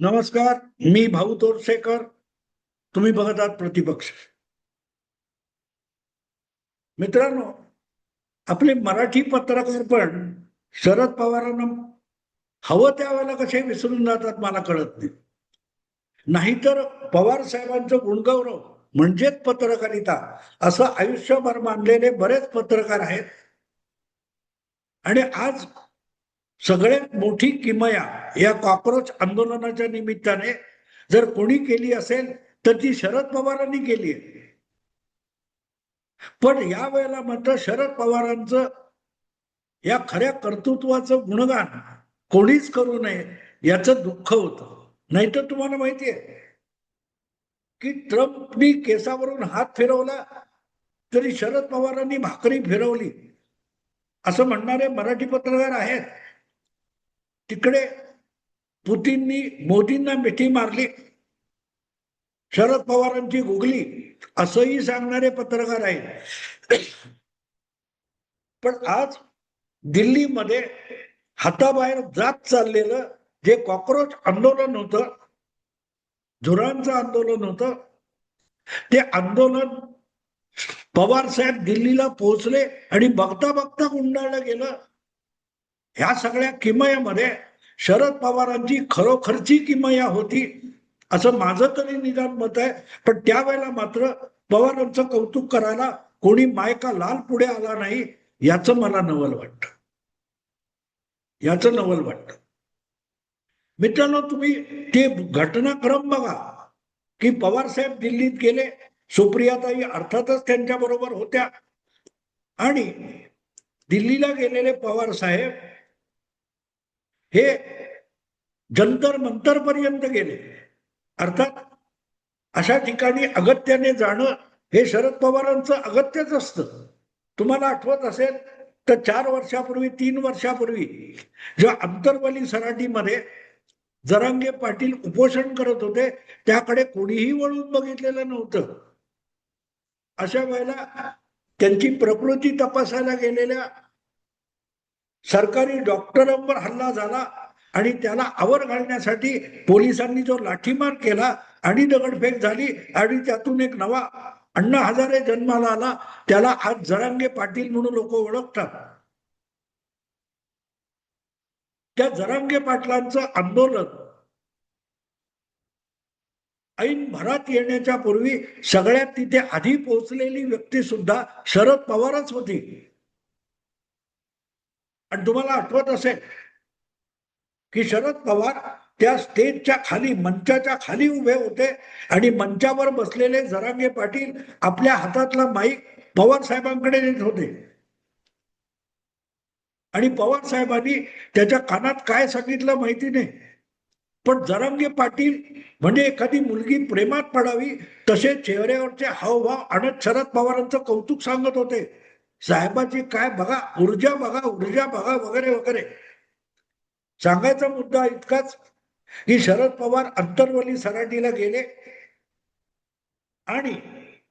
नमस्कार. मी भाऊ तोरसेकर. तुम्ही बघत आहात प्रतिपक्ष. मित्रांनो, आपले मराठी पत्रकार पण शरद पवारांना हवं त्यावेळेला कसे विसरून जातात मला कळत नाही. नाहीतर पवार साहेबांचं गुणगौरव म्हणजेच पत्रकारिता असं आयुष्यभर मानलेले बरेच पत्रकार आहेत. आणि आज सगळ्यात मोठी किमया या कॉक्रोच आंदोलनाच्या निमित्ताने जर कोणी केली असेल तर ती शरद पवारांनी केली आहे. पण या वेळेला मात्र शरद पवारांचं या खऱ्या कर्तृत्वाचं गुणगान कोणीच करू नये याचं दुःख होतं. नाहीतर तुम्हाला माहितीये की ट्रम्पनी केसावरून हात फिरवला तरी शरद पवारांनी भाकरी फिरवली असं म्हणणारे मराठी पत्रकार आहेत. तिकडे पुतीननी मोदींना मिठी मारली, शरद पवारांची गुगली असंही सांगणारे पत्रकार आहेत. पण आज दिल्लीमध्ये हाताबाहेर जात चाललेलं जे कॉक्रोच आंदोलन होतं, झुरांचं आंदोलन होतं, ते आंदोलन पवार साहेब दिल्लीला पोहोचले आणि बघता बघता गुंडाळलं गेलं. ह्या सगळ्या किमयामध्ये शरद पवारांची खरोखरची किमया होती असं माझं तरी निदान मत आहे. पण त्यावेळेला मात्र पवारांचं कौतुक करायला कोणी मायका लाल पुढे आला नाही याचं मला नवल वाटतं. याचं नवल वाटतं. मित्रांनो, तुम्ही ते घटनाक्रम बघा की पवार साहेब दिल्लीत गेले, सुप्रियाताई अर्थातच त्यांच्या बरोबर होत्या आणि दिल्लीला गेलेले पवार साहेब हे जंतर मंतर पर्यंत गेले. अर्थात अशा ठिकाणी अगत्याने जाणं हे शरद पवारांचं अगत्यच असतं. तुम्हाला आठवत असेल तर 4 वर्षापूर्वी 3 वर्षापूर्वी जेव्हा अंतरवली सराटीमध्ये जरांगे पाटील उपोषण करत होते त्याकडे कोणीही वळून बघितलेलं नव्हतं. अशा वेळेला त्यांची प्रकृती तपासायला गेलेल्या सरकारी डॉक्टरांवर हल्ला झाला आणि त्याला आवर घालण्यासाठी पोलिसांनी जो लाठीमार केला आणि दगडफेक झाली आणि त्यातून एक नवा अण्णा हजारे जन्माला आला. त्याला आज जरांगे पाटील म्हणून लोक ओळखतात. त्या जरांगे पाटलांचं आंदोलन ऐन भरात येण्याच्या पूर्वी सगळ्यात तिथे आधी पोहोचलेली व्यक्ती सुद्धा शरद पवारच होती. आणि तुम्हाला आठवत असेल की शरद पवार त्या स्टेजच्या खाली मंचाच्या खाली उभे होते आणि मंचावर बसलेले जरांगे पाटील आपल्या हातातला माईक पवार साहेबांकडे देत होते आणि पवार साहेबांनी त्याच्या कानात काय सांगितलं माहिती नाही. पण जरांगे पाटील म्हणजे एखादी मुलगी प्रेमात पडावी तसे चेहऱ्यावरचे हावभाव आणत शरद पवारांचं कौतुक सांगत होते. साहेबाची काय बघा ऊर्जा, बघा ऊर्जा बघा, वगैरे वगैरे. सांगायचा मुद्दा इतकाच की शरद पवार अंतरवली सराटीला गेले आणि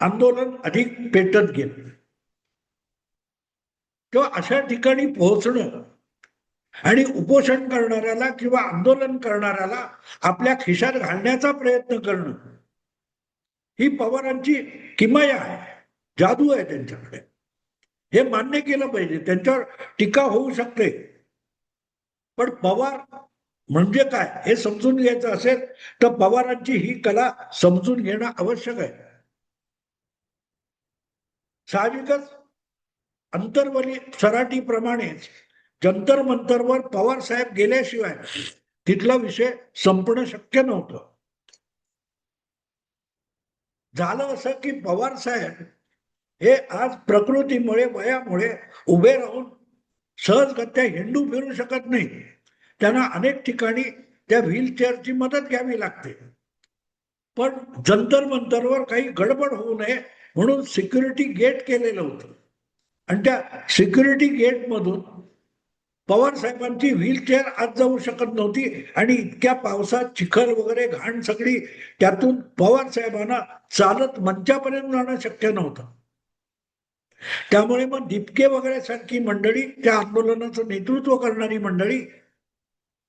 आंदोलन अधिक पेटत गेलं. तेव्हा अशा ठिकाणी पोहोचणं आणि उपोषण करणाऱ्याला किंवा आंदोलन करणाऱ्याला आपल्या खिशात घालण्याचा प्रयत्न करणं ही पवारांची किमया आहे, जादू आहे त्यांच्याकडे. हे मान्य केलं पाहिजे. त्यांच्यावर टीका होऊ शकते, पण पवार म्हणजे काय हे समजून घ्यायचं असेल तर पवारांची ही कला समजून घेणं आवश्यक आहे. साहजिकच अंतरवली सराटीप्रमाणेच जंतर मंतरवर पवार साहेब गेल्याशिवाय तिथला विषय संपणं शक्य नव्हतं. झालं असं की पवार साहेब हे आज प्रकृतीमुळे वयामुळे उभे राहून सहजगत्या हिंडू फिरू शकत नाही. त्यांना अनेक ठिकाणी त्या व्हीलचेअरची मदत घ्यावी लागते. पण जंतर मंतरवर काही गडबड होऊ नये म्हणून सिक्युरिटी गेट केलेलं होतं आणि त्या सिक्युरिटी गेट मधून पवार साहेबांची व्हीलचेअर आत जाऊ शकत नव्हती आणि इतक्या पावसात चिखल वगैरे घाण सगळी त्यातून पवार साहेबांना चालत मंचापर्यंत जाणं शक्य नव्हतं. त्यामुळे मग दिपके वगैरे सारखी मंडळी, त्या आंदोलनाचं नेतृत्व करणारी मंडळी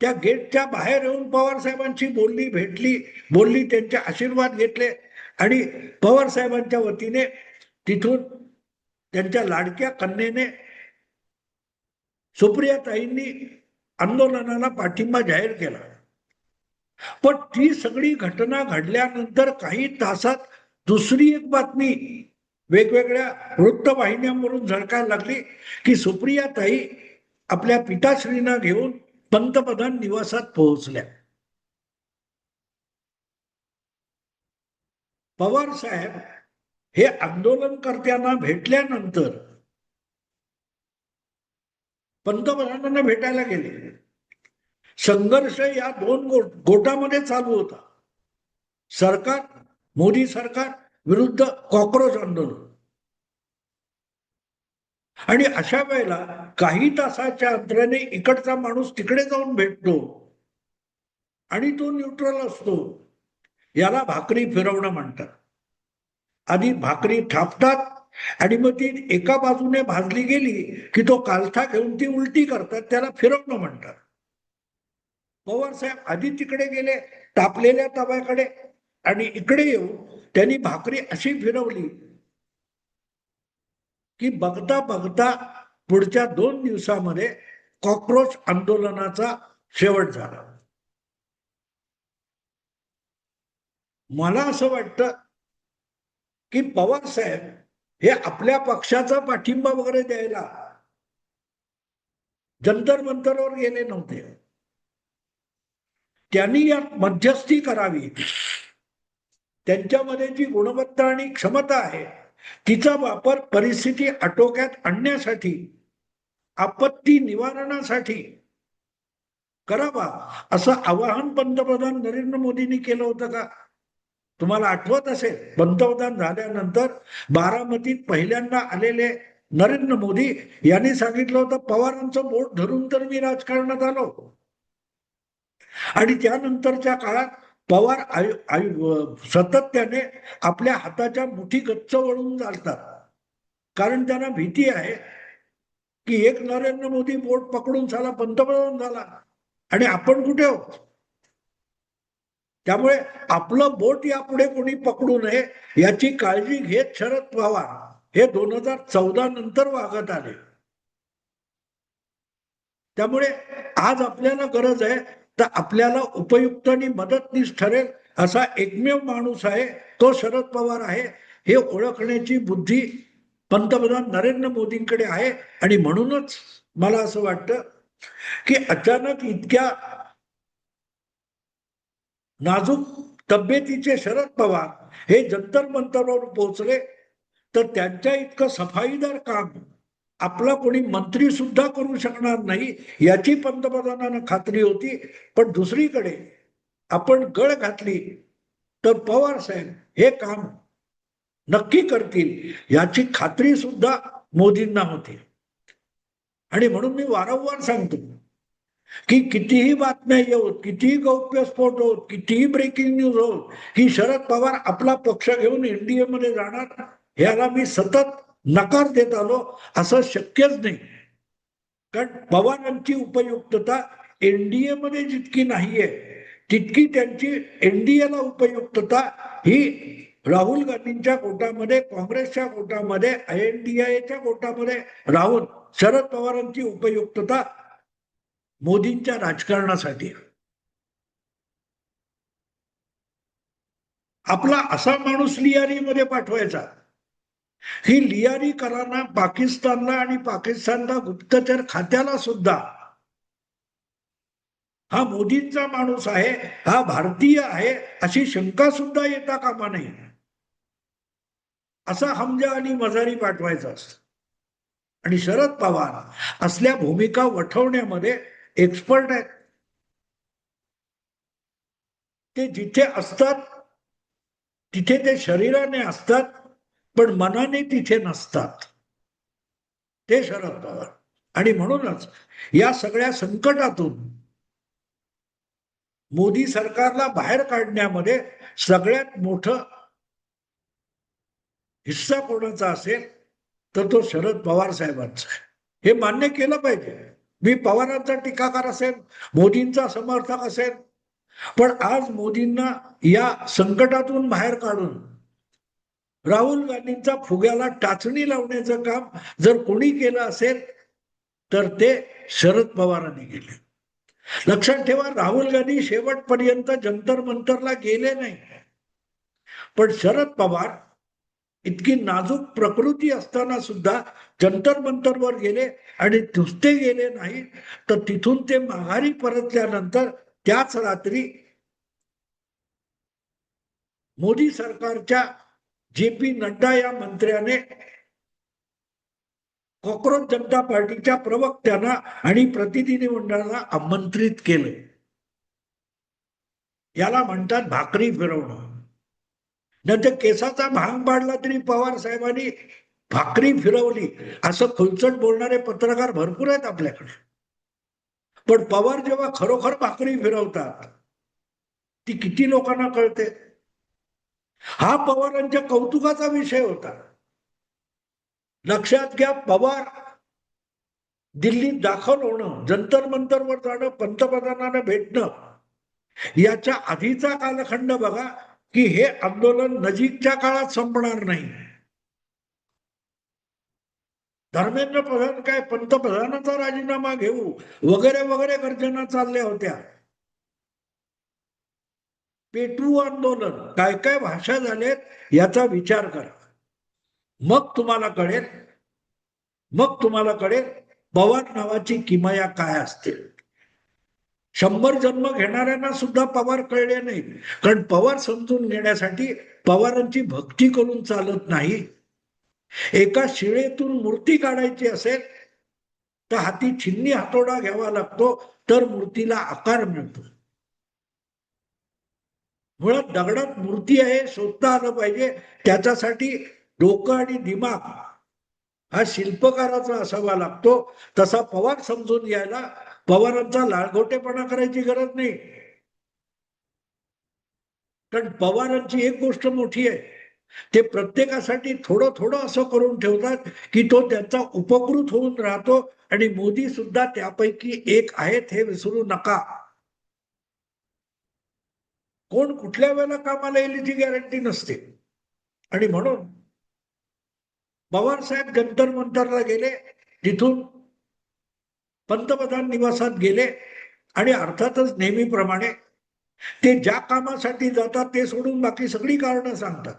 त्या गेटच्या बाहेर येऊन पवार साहेबांची बोलली, भेटली, बोलली, त्यांचे आशीर्वाद घेतले आणि पवार साहेबांच्या वतीने तिथून त्यांच्या लाडक्या कन्येने सुप्रियाताईंनी आंदोलनाला पाठिंबा जाहीर केला. पण ती सगळी घटना घडल्यानंतर काही तासात दुसरी एक बातमी वेगवेगळ्या वृत्तवाहिन्यांवरून झळकायला लागली की सुप्रियाताई आपल्या पिताश्रींना घेऊन पंतप्रधान निवासात पोहोचल्या. पवार साहेब हे आंदोलनकर्त्यांना भेटल्यानंतर पंतप्रधानांना भेटायला गेले. संघर्ष या दोन गोटामध्ये चालू होता. सरकार, मोदी सरकार विरुद्ध कॉक्रोच आंदोलन. आणि अशा वेळेला काही तासाच्या अंतराने इकडचा माणूस तिकडे जाऊन भेटतो आणि तो न्यूट्रल असतो. याला भाकरी फिरवणं म्हणतात. आधी भाकरी थापतात आणि मग ती एका बाजूने भाजली गेली की तो कालथा घेऊन ती उलटी करतात, त्याला फिरवणं म्हणतात. पवार साहेब आधी तिकडे गेले तापलेल्या तव्याकडे आणि इकडे येऊन त्यांनी भाकरी अशी फिरवली की बघता बघता पुढच्या 2 दिवसामध्ये कॉक्रोच आंदोलनाचा शेवट झाला. मला असं वाटतं की पवार साहेब हे आपल्या पक्षाचा पाठिंबा वगैरे द्यायला जंतर मंतरवर गेले नव्हते. त्यांनी यात मध्यस्थी करावी. त्यांच्यामध्ये जी गुणवत्ता आणि क्षमता आहे तिचा वापर परिस्थिती आटोक्यात आणण्यासाठी, आपत्ती निवारणासाठी करावा, असं आवाहन पंतप्रधान नरेंद्र मोदींनी केलं होतं का? तुम्हाला आठवत असेल, पंतप्रधान झाल्यानंतर बारामतीत पहिल्यांदा आलेले नरेंद्र मोदी यांनी सांगितलं होतं पवारांचं बोट धरून तर मी राजकारणात आलो. आणि त्यानंतरच्या काळात पवार सातत्याने आपल्या हाताच्या मुठी गच्च वळून चालतात, कारण त्यांना भीती आहे की एक नरेंद्र मोदी बोट पकडून साला पंतप्रधान झाला आणि आपण कुठे आहोत. त्यामुळे आपलं बोट यापुढे कोणी पकडू नये याची काळजी घेत शरद पवार हे 2014 नंतर वागत आले. त्यामुळे आज आपल्याला गरज आहे तर आपल्याला उपयुक्त आणि मदतनीस ठरेल असा एकमेव माणूस आहे तो शरद पवार आहे, हे ओळखण्याची बुद्धी पंतप्रधान नरेंद्र मोदींकडे आहे. आणि म्हणूनच मला असं वाटतं की अचानक इतक्या नाजूक तब्येतीचे शरद पवार हे जंतर मंतरवर पोहोचले तर त्यांच्या इतकं सफाईदार काम आपला कोणी मंत्री सुद्धा करू शकणार नाही याची पंतप्रधानांना खात्री होती. पण दुसरीकडे आपण गळ घातली तर पवार साहेब हे काम नक्की करतील याची खात्री सुद्धा मोदींना होती. आणि म्हणून मी वारंवार सांगतो की कितीही बातम्या येऊत, कितीही गौप्यस्फोट होत, कितीही ब्रेकिंग न्यूज होत की शरद पवार आपला पक्ष घेऊन एनडीए मध्ये जाणार, याला मी सतत नकार देत आलो. असं शक्यच नाही. कारण पवारांची उपयुक्तता एनडीए मध्ये जितकी नाहीये तितकी त्यांची एनडीएला उपयुक्तता ही राहुल गांधींच्या गोटामध्ये, काँग्रेसच्या गोटामध्ये, INDIAच्या गोटामध्ये राहून शरद पवारांची उपयुक्तता मोदींच्या राजकारणासाठी. आपला असा माणूस लियारीमध्ये पाठवायचा ही लियारी कराना पाकिस्तानला आणि पाकिस्तानला गुप्तचर खात्याला सुद्धा हा मोदींचा माणूस आहे, हा भारतीय आहे अशी शंका सुद्धा येता कामा नये. असा हमजा आणि मजारी पाठवायचा असतो. आणि शरद पवार असल्या भूमिका वठवण्यामध्ये एक्सपर्ट आहेत. ते जिथे असतात तिथे ते शरीराने असतात पण मनाने तिथे नसतात. ते शरद पवार. आणि म्हणूनच या सगळ्या संकटातून मोदी सरकारला बाहेर काढण्यामध्ये सगळ्यात मोठं हिस्सा कोणाचा असेल तर तो शरद पवार साहेबांचा आहे. हे मान्य केलं पाहिजे. मी पवारांचा टीकाकार असेल, मोदींचा समर्थक असेल, पण आज मोदींना या संकटातून बाहेर काढून राहुल गांधींचा फुग्याला टाचणी लावण्याचं काम जर कोणी केलं असेल तर ते शरद पवारांनी केले. लक्षात ठेवा, राहुल गांधी शेवटपर्यंत जंतर मंतरला गेले नाही, पण शरद पवार इतकी नाजूक प्रकृती असताना सुद्धा जंतर मंतरवर गेले आणि नुसते गेले नाही तर तिथून ते माघारी परतल्यानंतर त्याच रात्री मोदी सरकारच्या जे.पी. नड्डा या मंत्र्याने कॉक्रोच जनता पार्टीच्या प्रवक्त्यांना आणि प्रतिनिधी मंडळाला आमंत्रित केलं. याला म्हणतात भाकरी फिरवणं. नंतर केसाचा भांग पाडला तरी पवार साहेबांनी भाकरी फिरवली असं खुलचट बोलणारे पत्रकार भरपूर आहेत आपल्याकडे. पण पवार जेव्हा खरोखर भाकरी फिरवतात ती किती लोकांना कळते. हा पवारांच्या कौतुकाचा विषय होता. लक्षात घ्या, पवार दिल्लीत दाखल होणं, जंतर मंतरवर जाणं, पंतप्रधानांना भेटणं, याच्या आधीचा कालखंड बघा की हे आंदोलन नजीकच्या काळात संपणार नाही. धर्मेंद्र प्रधान काय पंतप्रधानाचा राजीनामा घेऊ वगैरे वगैरे गर्जना चालल्या होत्या. पेटवू आंदोलन, काय काय भाषा झालेत याचा विचार करा. मग तुम्हाला कळेल पवार नावाची किमया काय असते. 100 जन्म घेणाऱ्यांना सुद्धा पवार कळले नाही, कारण पवार समजून घेण्यासाठी पवारांची भक्ती करून चालत नाही. एका शिळेतून मूर्ती काढायची असेल तर हाती छिन्नी हातोडा घ्यावा लागतो, तर मूर्तीला आकार मिळतो. मुळात दगडात मूर्ती आहे शोधता आलं पाहिजे, त्याच्यासाठी डोकं आणि दिमाग हा शिल्पकाराचा असावा लागतो. तसा पवार समजून घ्यायला पवारांचा लाळघोटेपणा करायची गरज नाही. कारण पवारांची एक गोष्ट मोठी आहे, ते प्रत्येकासाठी थोडं थोडं असं करून ठेवतात की तो त्यांचा उपकृत होऊन राहतो. आणि मोदी सुद्धा त्यापैकी एक आहेत हे विसरू नका. कोण कुठल्या वेळेला कामाला येईल याची गॅरंटी नसते. आणि म्हणून पवार साहेब जंतर मंतरला गेले, तिथून पंतप्रधान निवासात गेले आणि अर्थातच नेहमीप्रमाणे ते ज्या कामासाठी जातात ते सोडून बाकी सगळी कारणं सांगतात.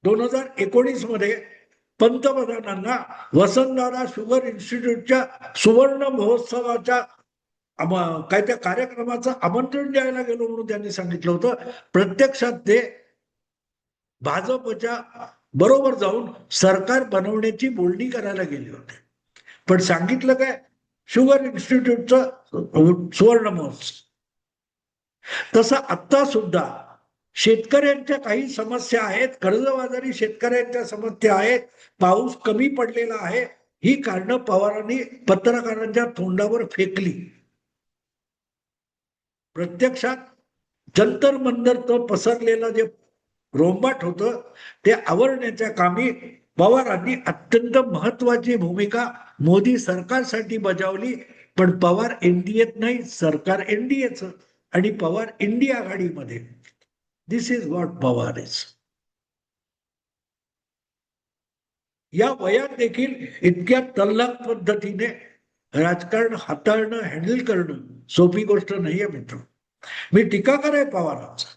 2019 मध्ये पंतप्रधानांना वसंतदादा शुगर इन्स्टिट्यूटच्या सुवर्ण महोत्सवाच्या काय त्या कार्यक्रमाचं आमंत्रण द्यायला गेलो म्हणून त्यांनी सांगितलं होतं. प्रत्यक्षात ते भाजपच्या बरोबर जाऊन सरकार बनवण्याची बोलणी करायला गेले होते. पण सांगितलं काय, शुगर इन्स्टिट्यूटचं सुवर्ण महोत्सव. तसं आता सुद्धा शेतकऱ्यांच्या काही समस्या आहेत, कर्जबाजारी शेतकऱ्यांच्या समस्या आहेत, पाऊस कमी पडलेला आहे, ही कारणं पवारांनी पत्रकारांच्या तोंडावर फेकली. प्रत्यक्षात जंतर मंतर पसरलेलं जे रोंबाट होतं ते आवरण्याच्या कामी पवारांनी अत्यंत महत्वाची भूमिका मोदी सरकारसाठी बजावली. पण पवार एनडीएत नाही, सरकार एनडीएचं आणि पवार इंडिया आघाडीमध्ये. दिस इज व्हॉट पवार इज. या वयात देखील इतक्या तल्लख पद्धतीने राजकारण हाताळणं, हँडल करणं सोपी गोष्ट नाहीये मित्र. मी टीकाकार आहे पवारांचा,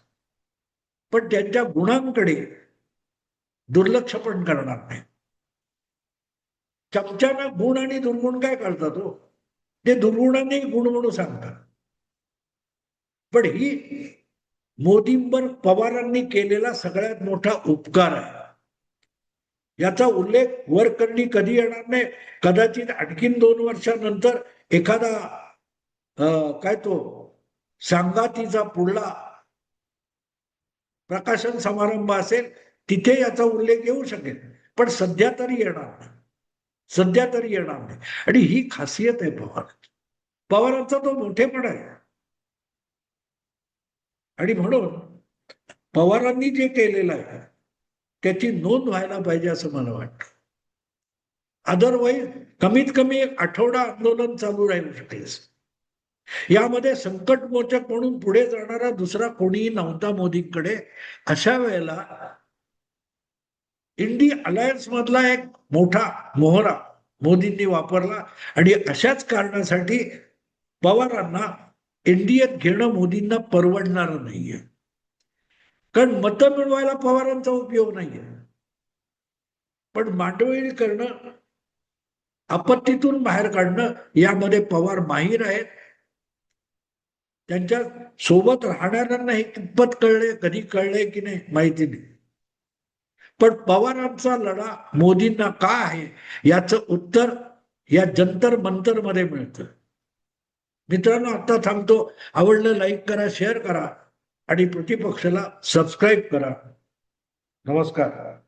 पण त्यांच्या गुणांकडे दुर्लक्ष पण करणार नाही. चमच्याना गुण आणि दुर्गुण काय करतात हो, ते दुर्गुणांनी गुण म्हणून सांगतात. पण ही मोदींवर पवारांनी केलेला सगळ्यात मोठा उपकार आहे. याचा उल्लेख वर करणी कधी येणार नाही. कदाचित आणखीन 2 वर्षानंतर एखादा काय तो सांगातीचा पुढला प्रकाशन समारंभ असेल तिथे याचा उल्लेख येऊ शकेल, पण सध्या तरी येणार नाही. आणि ही खासियत आहे पवारांचा तो मोठेपणा आहे. आणि म्हणून पवारांनी जे केलेलं आहे त्याची नोंद व्हायला पाहिजे असं मला वाटतं. अदरवाईज कमीत कमी एक आठवडा आंदोलन चालू राहील शकेल. यामध्ये संकटमोचक म्हणून पुढे जाणारा दुसरा कोणीही नव्हता मोदींकडे. अशा वेळेला इंडी अलायन्स मधला एक मोठा मोहरा मोदींनी वापरला आणि अशाच कारणासाठी पवारांना इंडियात घेणं मोदींना परवडणार नाहीये. कारण मतं मिळवायला पवारांचा उपयोग नाहीये, पण मांडवळी करणं, आपत्तीतून बाहेर काढणं यामध्ये पवार माहीर आहेत. त्यांच्या सोबत राहणाऱ्यांना हे कितपत कळले, कधी कळले की नाही माहिती नाही, पण पवारांचा लढा मोदींना का आहे याचं उत्तर या जंतर मंतर मध्ये मिळतं. मित्रांनो, आता थांबतो. आवडलं लाईक करा, शेअर करा आणि प्रतिपक्षाला सबस्क्राईब करा. नमस्कार.